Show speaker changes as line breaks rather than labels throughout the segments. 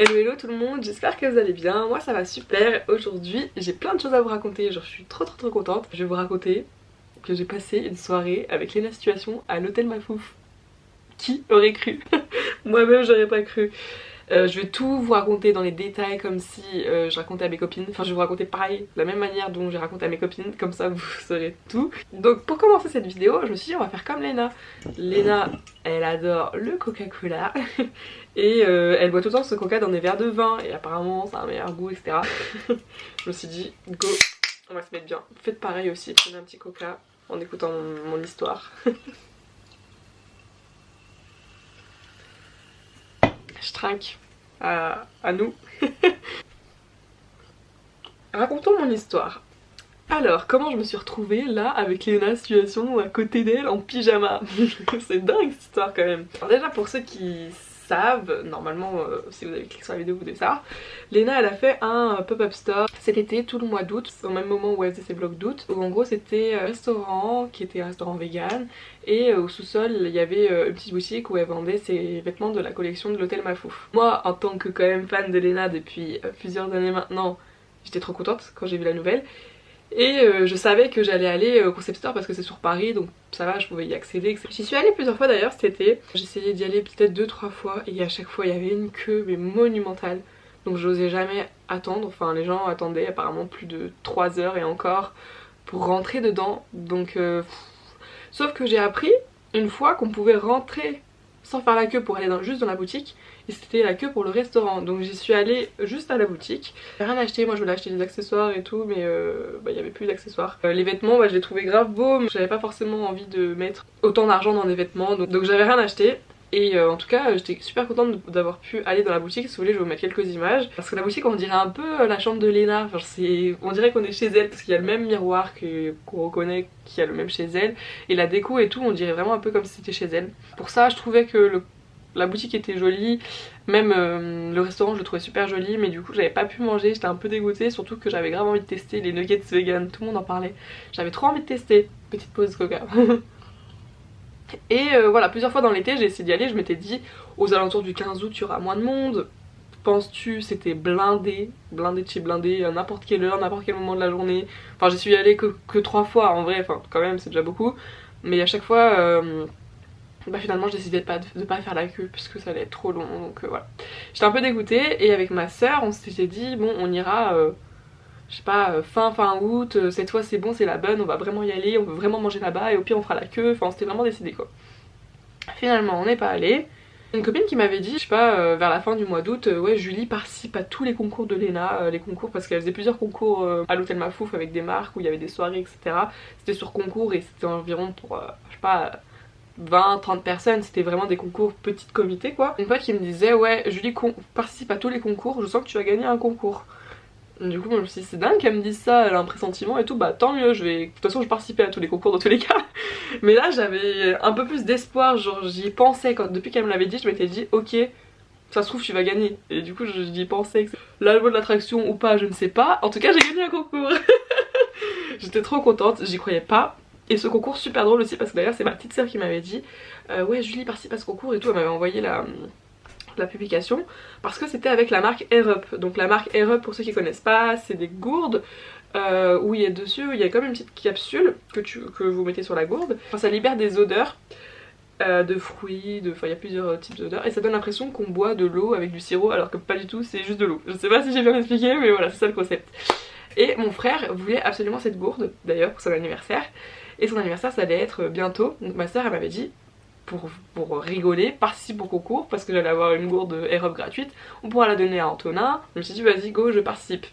Hello hello tout le monde, j'espère que vous allez bien, moi ça va super. Aujourd'hui j'ai plein de choses à vous raconter, genre je suis trop contente. Je vais vous raconter que j'ai passé une soirée avec Léna Situation à l'hôtel Mafouf. Qui aurait cru? Moi-même j'aurais pas cru. Je vais tout vous raconter dans les détails comme si je racontais à mes copines. Enfin je vais vous raconter pareil, de la même manière dont j'ai raconté à mes copines, comme ça vous saurez tout. Donc pour commencer cette vidéo, je me suis dit on va faire comme Léna. Léna, elle adore le Coca-Cola et elle boit tout le temps ce coca dans des verres de vin et apparemment ça a un meilleur goût, etc. Je me suis dit go, on va se mettre bien. Faites pareil aussi, prenez un petit coca en écoutant mon histoire. Je trinque à nous. Racontons mon histoire. Alors, comment je me suis retrouvée là avec Léna Situation à côté d'elle en pyjama. C'est dingue cette histoire quand même. Alors déjà pour ceux qui savent, normalement si vous avez cliqué sur la vidéo vous devez savoir, Léna elle a fait un pop-up store cet été tout le mois d'août, au même moment où elle faisait ses vlogs d'août, où en gros c'était un restaurant qui était un restaurant vegan et au sous-sol il y avait une petite boutique où elle vendait ses vêtements de la collection de l'hôtel Mafouf. Moi en tant que quand même fan de Léna depuis plusieurs années maintenant, j'étais trop contente quand j'ai vu la nouvelle. Et je savais que j'allais aller au concept store parce que c'est sur Paris donc ça va, je pouvais y accéder, etc. J'y suis allée plusieurs fois d'ailleurs cet été. J'essayais d'y aller peut-être 2-3 fois et à chaque fois il y avait une queue mais monumentale. Donc j'osais jamais attendre, enfin les gens attendaient apparemment plus de 3 heures et encore pour rentrer dedans. Donc sauf que j'ai appris une fois qu'on pouvait rentrer sans faire la queue pour aller juste dans la boutique. Et c'était la queue pour le restaurant, donc j'y suis allée juste à la boutique. J'ai rien acheté, moi je voulais acheter des accessoires et tout, mais il y avait plus d'accessoires. Les vêtements, je les trouvais grave beaux, mais j'avais pas forcément envie de mettre autant d'argent dans des vêtements, donc j'avais rien acheté. Et en tout cas j'étais super contente d'avoir pu aller dans la boutique. Si vous voulez je vais vous mettre quelques images. Parce que la boutique on dirait un peu la chambre de Léna, enfin, on dirait qu'on est chez elle parce qu'il y a le même miroir qu'on reconnaît qu'il y a le même chez elle. Et la déco et tout on dirait vraiment un peu comme si c'était chez elle. Pour ça je trouvais que la boutique était jolie, même le restaurant je le trouvais super joli, mais du coup j'avais pas pu manger, j'étais un peu dégoûtée, surtout que j'avais grave envie de tester les nuggets vegan, tout le monde en parlait. J'avais trop envie de tester. Petite pause coca. Et voilà, plusieurs fois dans l'été j'ai essayé d'y aller, je m'étais dit aux alentours du 15 août il y aura moins de monde. Penses-tu? C'était blindé, blindé de chez blindé, à n'importe quelle heure, n'importe quel moment de la journée. Enfin j'y suis allée que 3 fois en vrai, enfin quand même c'est déjà beaucoup. Mais à chaque fois finalement j'ai décidé de pas faire la queue puisque ça allait être trop long, donc voilà. J'étais un peu dégoûtée et avec ma soeur on s'était dit bon on ira je sais pas fin août, cette fois c'est bon, c'est la bonne, on va vraiment y aller, on veut vraiment manger là-bas et au pire on fera la queue, enfin on s'était vraiment décidé quoi. Finalement on n'est pas allé. Une copine qui m'avait dit, je sais pas, vers la fin du mois d'août, ouais Julie participe à tous les concours de Léna, les concours parce qu'elle faisait plusieurs concours à l'hôtel Mafouf avec des marques où il y avait des soirées etc. C'était sur concours et c'était environ pour je sais pas 20-30 personnes, c'était vraiment des concours petits comités quoi. Une pote qui me disait ouais Julie participe à tous les concours, je sens que tu vas gagner un concours. Du coup moi je me suis dit c'est dingue qu'elle me dise ça, elle a un pressentiment et tout, bah tant mieux, de toute façon je participais à tous les concours dans tous les cas. Mais là j'avais un peu plus d'espoir, genre j'y pensais depuis qu'elle me l'avait dit, je m'étais dit ok ça se trouve tu vas gagner. Et du coup j'y pensais que là le mot de l'attraction ou pas je ne sais pas, en tout cas j'ai gagné un concours. J'étais trop contente, j'y croyais pas. Et ce concours super drôle aussi parce que d'ailleurs c'est ma petite soeur qui m'avait dit ouais Julie participe à ce concours et tout, elle m'avait envoyé la publication parce que c'était avec la marque Air Up. Donc la marque Air Up pour ceux qui connaissent pas c'est des gourdes où il y a dessus, il y a comme une petite capsule que vous mettez sur la gourde. Enfin, ça libère des odeurs de fruits, enfin il y a plusieurs types d'odeurs et ça donne l'impression qu'on boit de l'eau avec du sirop alors que pas du tout, c'est juste de l'eau. Je sais pas si j'ai bien expliqué mais voilà c'est ça le concept. Et mon frère voulait absolument cette gourde d'ailleurs pour son anniversaire. Et son anniversaire ça allait être bientôt, donc ma soeur elle m'avait dit pour rigoler, participe au concours parce que j'allais avoir une gourde Air Up gratuite, on pourra la donner à Antonin. Je me suis dit vas-y go je participe.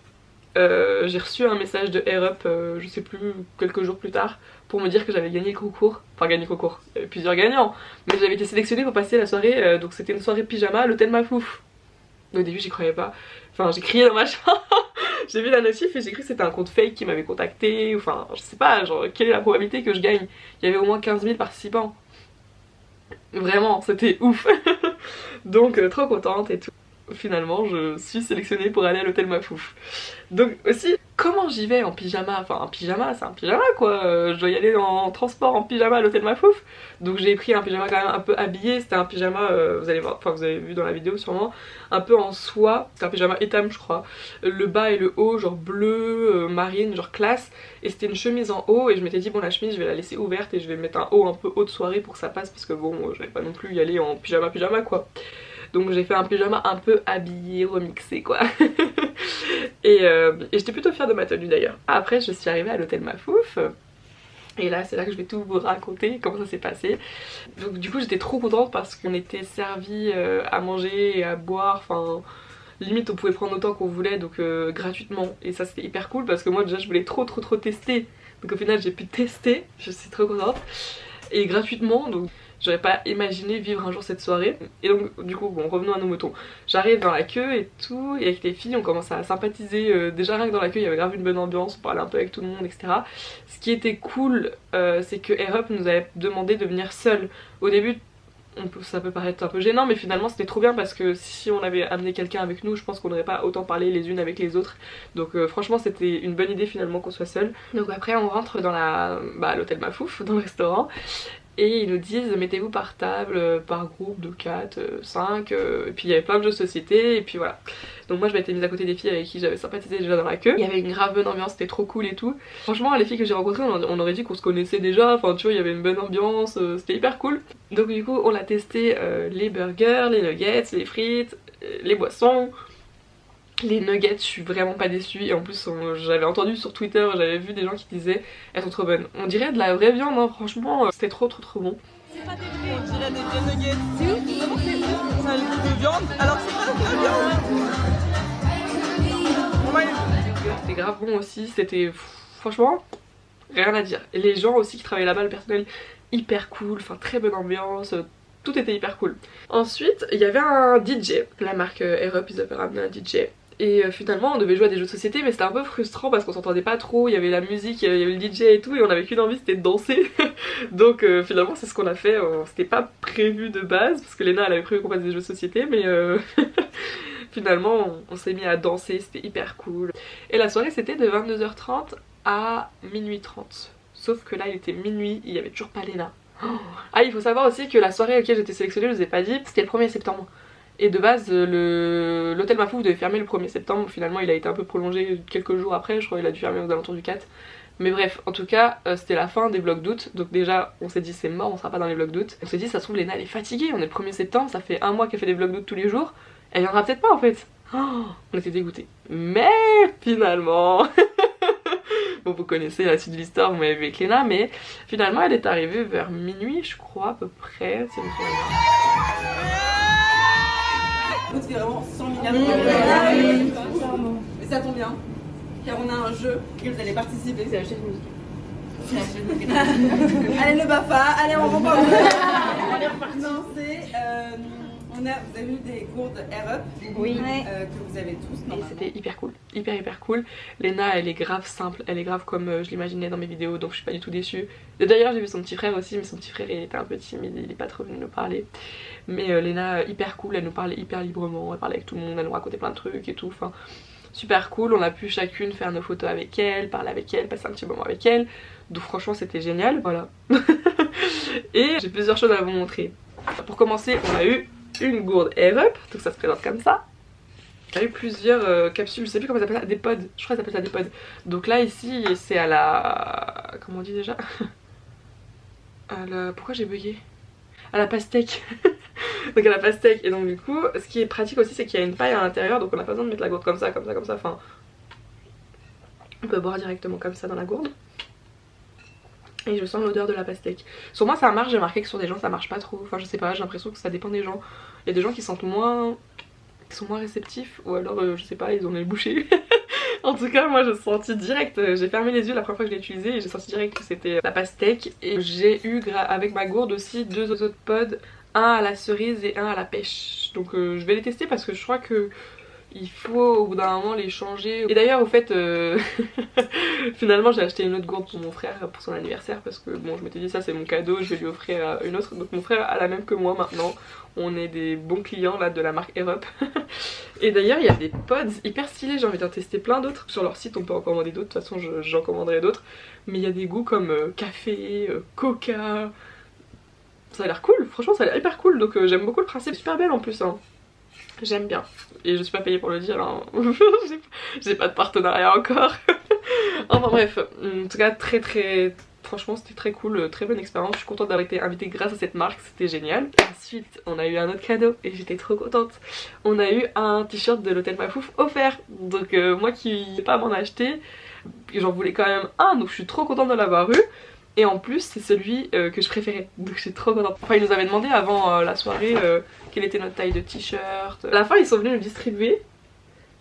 J'ai reçu un message de Air Up je sais plus quelques jours plus tard pour me dire que j'avais gagné le concours, enfin gagné le concours, il y avait plusieurs gagnants mais j'avais été sélectionnée pour passer la soirée, donc c'était une soirée pyjama à l'hôtel Mafouf. Au début j'y croyais pas, enfin j'ai crié dans ma chambre. J'ai vu la notif et j'ai cru que c'était un compte fake qui m'avait contacté, enfin je sais pas, genre quelle est la probabilité que je gagne. Il y avait au moins 15 000 participants. Vraiment, c'était ouf. Donc trop contente et tout. Finalement je suis sélectionnée pour aller à l'hôtel Mafouf. Donc aussi, quand comment j'y vais en pyjama? Enfin un pyjama c'est un pyjama quoi, je dois y aller en transport en pyjama à l'hôtel Mafouf. Donc j'ai pris un pyjama quand même un peu habillé, c'était un pyjama, vous allez voir, enfin vous avez vu dans la vidéo sûrement, un peu en soie, c'est un pyjama étam je crois. Le bas et le haut genre bleu, marine, genre classe, et c'était une chemise en haut et je m'étais dit bon la chemise je vais la laisser ouverte et je vais mettre un haut un peu haut de soirée pour que ça passe parce que bon je vais pas non plus y aller en pyjama quoi. Donc j'ai fait un pyjama un peu habillé, remixé quoi. et j'étais plutôt fière de ma tenue d'ailleurs. Après je suis arrivée à l'hôtel Mafouf. Et là c'est là que je vais tout vous raconter comment ça s'est passé. Donc du coup j'étais trop contente parce qu'on était servi à manger et à boire, enfin limite on pouvait prendre autant qu'on voulait donc gratuitement. Et ça c'était hyper cool parce que moi déjà je voulais trop tester. Donc au final j'ai pu tester, je suis trop contente. Et gratuitement donc j'aurais pas imaginé vivre un jour cette soirée. Et donc du coup bon revenons à nos moutons. J'arrive dans la queue et tout, et avec les filles on commence à sympathiser. Déjà rien que dans la queue il y avait grave une bonne ambiance, on parlait un peu avec tout le monde etc. Ce qui était cool c'est que Air Up nous avait demandé de venir seul. Au début ça peut paraître un peu gênant mais finalement c'était trop bien parce que si on avait amené quelqu'un avec nous je pense qu'on n'aurait pas autant parlé les unes avec les autres. Donc franchement c'était une bonne idée finalement qu'on soit seul. Donc après on rentre dans l'hôtel Mafouf, dans le restaurant. Et ils nous disent mettez-vous par table, par groupe de 4, 5, et puis il y avait plein de jeux de société et puis voilà. Donc moi je m'étais mise à côté des filles avec qui j'avais sympathisé déjà dans la queue. Il y avait une grave bonne ambiance, c'était trop cool et tout. Franchement les filles que j'ai rencontrées on aurait dit qu'on se connaissait déjà, enfin tu vois il y avait une bonne ambiance, c'était hyper cool. Donc du coup on a testé les burgers, les nuggets, les frites, les boissons. Les nuggets, je suis vraiment pas déçue et en plus j'avais entendu sur Twitter, j'avais vu des gens qui disaient elles sont trop bonnes. On dirait de la vraie viande hein, franchement c'était trop bon.
C'est pas des vrais, on dirait des vrais nuggets. C'est un liquide de viande alors que c'est pas de la viande.
C'était grave bon aussi, c'était franchement rien à dire. Et les gens aussi qui travaillaient là-bas, le personnel hyper cool, enfin très bonne ambiance. Tout était hyper cool. Ensuite, il y avait un DJ. La marque Air Up, ils avaient ramené un DJ. Et finalement on devait jouer à des jeux de société mais c'était un peu frustrant parce qu'on s'entendait pas trop, il y avait la musique, il y avait le DJ et tout et on avait qu'une envie c'était de danser. Donc finalement c'est ce qu'on a fait, c'était pas prévu de base parce que Léna elle avait prévu qu'on fasse des jeux de société mais finalement on s'est mis à danser, c'était hyper cool. Et la soirée c'était de 22h30 à minuit 30. Sauf que là il était minuit, il y avait toujours pas Léna. Ah il faut savoir aussi que la soirée à laquelle j'étais sélectionnée, je vous ai pas dit, c'était le 1er septembre. Et de base l'hôtel Mafouf devait fermer le 1er septembre, finalement il a été un peu prolongé quelques jours après, je crois qu'il a dû fermer aux alentours du 4. Mais bref, en tout cas c'était la fin des vlogs d'août, donc déjà on s'est dit c'est mort, on sera pas dans les vlogs d'août. On s'est dit ça se trouve Léna elle est fatiguée, on est le 1er septembre, ça fait un mois qu'elle fait des vlogs d'août tous les jours, elle viendra peut-être pas en fait. Oh, on était dégoûtés. Mais finalement... Bon vous connaissez la suite de l'histoire, vous m'avez vu avec Léna, mais finalement elle est arrivée vers minuit je crois à peu près, si je me souviens bien.
C'est vraiment 100 milliards de mais ça tombe bien, car on a un jeu et vous allez participer.
C'est la chaîne musique.
C'est la chaîne musique. Allez le BAFA, allez on repart. Non c'est... vous avez eu des gourdes Air Up
oui.
Que vous avez tous.
Et c'était hyper cool, hyper cool. Léna elle est grave simple, elle est grave comme je l'imaginais dans mes vidéos donc je suis pas du tout déçue. D'ailleurs j'ai vu son petit frère aussi mais son petit frère il était un peu timide, il est pas trop venu nous parler. Mais Léna hyper cool, elle nous parlait hyper librement, elle parlait avec tout le monde, elle nous racontait plein de trucs et tout, enfin super cool. On a pu chacune faire nos photos avec elle, parler avec elle, passer un petit moment avec elle. Donc franchement c'était génial, voilà. Et j'ai plusieurs choses à vous montrer. Pour commencer on a eu une gourde Air Up, donc ça se présente comme ça. Il y a eu plusieurs capsules, je sais plus comment ça s'appelle ça, des pods, je crois que ça s'appelle ça des pods. Donc là ici c'est à la... comment on dit déjà? À la... pourquoi j'ai bugué? À la pastèque. Donc à la pastèque, et donc du coup ce qui est pratique aussi c'est qu'il y a une paille à l'intérieur donc on n'a pas besoin de mettre la gourde comme ça, enfin on peut boire directement comme ça dans la gourde. Et je sens l'odeur de la pastèque. Sur moi ça marche, j'ai remarqué que sur des gens ça marche pas trop, enfin je sais pas, j'ai l'impression que ça dépend des gens. Il y a des gens qui sentent moins, qui sont moins réceptifs ou alors je sais pas, ils ont les bouchées. En tout cas moi j'ai senti direct, j'ai fermé les yeux la première fois que je l'ai utilisé et j'ai senti direct que c'était la pastèque. Et j'ai eu avec ma gourde aussi deux autres pods, un à la cerise et un à la pêche. Donc je vais les tester parce que je crois que il faut au bout d'un moment les changer. Et d'ailleurs au fait finalement j'ai acheté une autre gourde pour mon frère pour son anniversaire parce que bon je m'étais dit ça c'est mon cadeau, je vais lui offrir une autre. Donc mon frère a la même que moi maintenant, on est des bons clients là de la marque Air Up. Et d'ailleurs il y a des pods hyper stylés, j'ai envie d'en tester plein d'autres. Sur leur site on peut en commander d'autres, de toute façon j'en commanderai d'autres. Mais il y a des goûts comme café, coca. Ça a l'air cool, franchement ça a l'air hyper cool, donc j'aime beaucoup le principe. Super belle en plus hein. J'aime bien. Et je suis pas payée pour le dire hein. J'ai pas de partenariat encore. Enfin bref, en tout cas très franchement c'était très cool, très bonne expérience. Je suis contente d'avoir été invitée grâce à cette marque, c'était génial. Ensuite on a eu un autre cadeau et j'étais trop contente. On a eu un t-shirt de l'hôtel Mafouf offert. Donc moi qui n'ai pas à m'en acheter, j'en voulais quand même un, donc je suis trop contente de l'avoir eu. Et en plus c'est celui que je préférais, donc je suis trop contente. Enfin ils nous avaient demandé avant la soirée quelle était notre taille de t-shirt. À la fin ils sont venus nous distribuer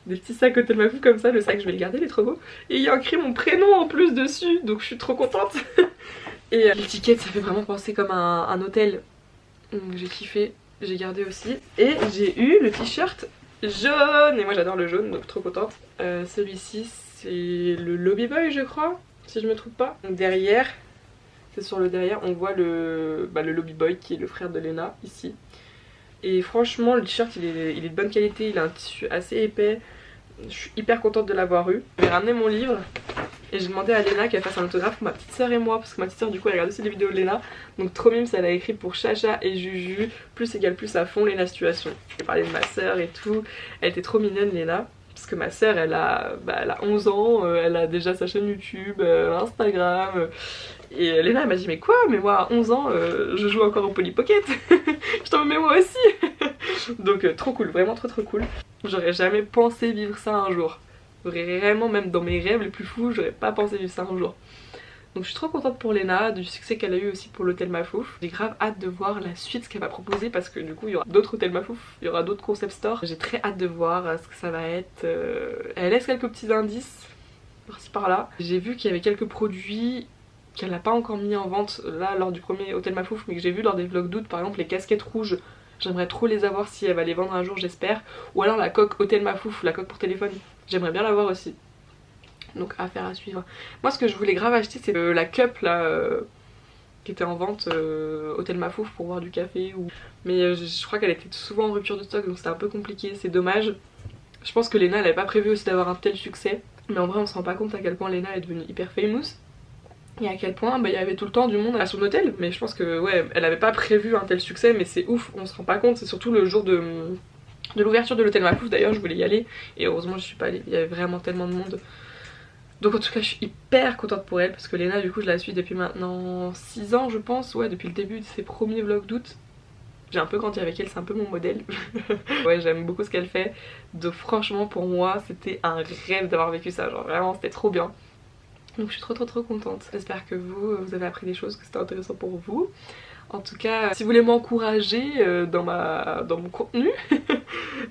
des petits sacs Hôtel Mafouf comme ça, le sac je vais le garder, il est trop beau. Et il y a écrit mon prénom en plus dessus, donc je suis trop contente. Et l'étiquette ça fait vraiment penser comme un hôtel, donc j'ai kiffé, j'ai gardé aussi. Et j'ai eu le t-shirt jaune, et moi j'adore le jaune, donc trop contente. Celui-ci c'est le Lobby Boy je crois, si je me trompe pas. Donc derrière, c'est sur le derrière, on voit le Lobby Boy qui est le frère de Lena ici. Et franchement le t-shirt il est de bonne qualité, il a un tissu assez épais. Je suis hyper contente de l'avoir eu. J'ai ramené mon livre et j'ai demandé à Lena qu'elle fasse un autographe pour ma petite soeur et moi, parce que ma petite soeur du coup elle regarde aussi des vidéos de Lena. Donc trop mime, elle a écrit pour Chacha et Juju, plus égale plus à fond Lena situation. J'ai parlé de ma soeur et tout, elle était trop mignonne Lena. Parce que ma soeur elle a 11 ans, elle a déjà sa chaîne YouTube, Instagram. Et Lena elle m'a dit mais quoi, mais moi à 11 ans je joue encore au Polly Pocket. Je t'en mets moi aussi. Donc trop cool, vraiment trop cool. J'aurais jamais pensé vivre ça un jour. Vraiment, même dans mes rêves les plus fous, j'aurais pas pensé vivre ça un jour. Donc je suis trop contente pour Lena, du succès qu'elle a eu aussi pour l'hôtel Mafouf. J'ai grave hâte de voir la suite, ce qu'elle va proposer, parce que du coup il y aura d'autres hôtels Mafouf, il y aura d'autres concept stores. J'ai très hâte de voir ce que ça va être. Elle laisse quelques petits indices par-ci par-là. J'ai vu qu'il y avait quelques produits qu'elle n'a pas encore mis en vente là lors du premier hôtel Mafouf, mais que j'ai vu lors des vlogs d'août, par exemple les casquettes rouges. J'aimerais trop les avoir si elle va les vendre un jour j'espère. Ou alors la coque hôtel Mafouf, la coque pour téléphone. J'aimerais bien l'avoir aussi. Donc affaire à suivre. Moi ce que je voulais grave acheter c'est la cup là qui était en vente hôtel Mafouf pour boire du café ou... Mais je crois qu'elle était souvent en rupture de stock donc c'était un peu compliqué, c'est dommage. Je pense que Lena elle avait pas prévu aussi d'avoir un tel succès. Mais en vrai on se rend pas compte à quel point Lena est devenue hyper famous. Et à quel point il y avait tout le temps du monde à son hôtel. Mais je pense que ouais, elle avait pas prévu un tel succès, mais c'est ouf, on se rend pas compte. C'est surtout le jour de l'ouverture de l'hôtel Mafouf d'ailleurs, je voulais y aller. Et heureusement je suis pas allée, il y avait vraiment tellement de monde. Donc en tout cas je suis hyper contente pour elle, parce que Lena du coup je la suis depuis maintenant 6 ans je pense. Ouais, depuis le début de ses premiers vlogs d'août. J'ai un peu grandi avec elle, c'est un peu mon modèle. Ouais, j'aime beaucoup ce qu'elle fait. Donc franchement pour moi c'était un rêve d'avoir vécu ça, genre vraiment c'était trop bien. Donc je suis trop contente. J'espère que vous avez appris des choses, que c'était intéressant pour vous. En tout cas, si vous voulez m'encourager dans mon contenu,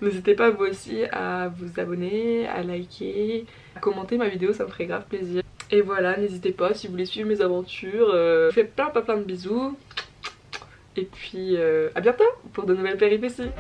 n'hésitez pas vous aussi à vous abonner, à liker, à commenter ma vidéo, ça me ferait grave plaisir. Et voilà, n'hésitez pas si vous voulez suivre mes aventures. Je vous fais plein de bisous. Et puis à bientôt pour de nouvelles péripéties.